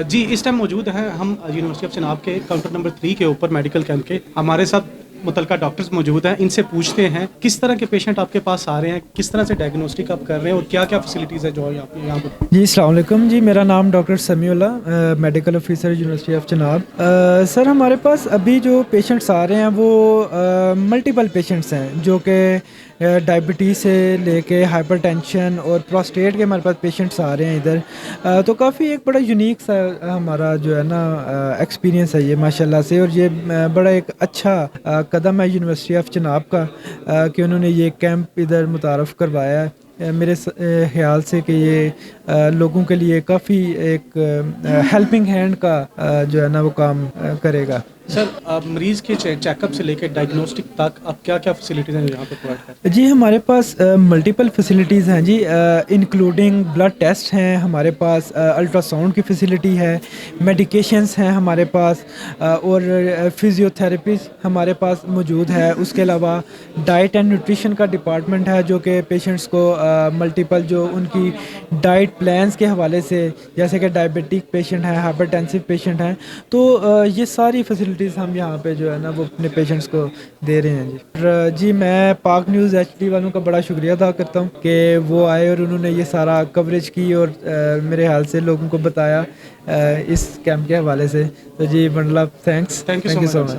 جی اس time موجود ہیں ہم یونیورسٹی آف چناب کے کاؤنٹر نمبر 3 کے اوپر میڈیکل کیمپ کے. ہمارے ساتھ متعلقہ ڈاکٹرز موجود ہیں. ان سے پوچھتے ہیں کس طرح کے پیشنٹ آپ کے پاس آ رہے ہیں, کس طرح سے ڈائگنوسٹک آپ کر رہے ہیں اور کیا کیا فیسلٹیز ہے جو یہاں پر. جی السلام علیکم. جی میرا نام doctor Samiullah, medical officer university of Chenab. Sir ہمارے پاس ابھی جو پیشنٹس آ رہے ہیں وہ ملٹیپل پیشنٹس ہیں, جو کہ ڈائبٹیز سے لے کے ہائپر ٹینشن اور پراسٹیٹ کے ہمارے پاس پیشنٹس آ رہے ہیں ادھر. تو کافی ایک بڑا یونیک سا ہمارا جو ہے نا ایکسپیرینس ہے یہ ماشاء اللہ سے, اور یہ بڑا ایک اچھا قدم ہے یونیورسٹی آف چناب کا کہ انہوں نے یہ کیمپ ادھر متعارف کروایا ہے. میرے خیال سے کہ یہ لوگوں کے لیے کافی ایک ہیلپنگ ہینڈ کا جو ہے نا وہ کام کرے گا. سر مریض کے چیک اپ سے لے کے ڈائگنوسٹک تک آپ کیا کیا فیسلٹیز ہیں جو یہاں پہ پرووائڈ کرتے ہیں؟ جی ہمارے پاس ملٹیپل فیسلٹیز ہیں جی, انکلوڈنگ بلڈ ٹیسٹ ہیں ہمارے پاس, الٹرا ساؤنڈ کی فیسلٹی ہے, میڈیکیشنز ہیں ہمارے پاس, اور فزیو تھراپیز ہمارے پاس موجود ہے. اس کے علاوہ ڈائٹ اینڈ نیوٹریشن کا ڈپارٹمنٹ ہے جو کہ پیشنٹس کو ملٹیپل جو ان کی ڈائٹ پلانز کے حوالے سے, جیسے کہ ڈائبٹک پیشنٹ ہیں, ہائپر ٹینسو پیشنٹ ہیں, تو یہ ساری فیسلٹیز ہم یہاں پہ جو ہے نا وہ اپنے پیشنٹس کو دے رہے ہیں. جی میں پاک نیوز HD والوں کا بڑا شکریہ ادا کرتا ہوں کہ وہ آئے اور انہوں نے یہ سارا کوریج کی اور میرے حال سے لوگوں کو بتایا اس کیمپ کے حوالے سے. تو جی bundle of thanks. Thank you so much.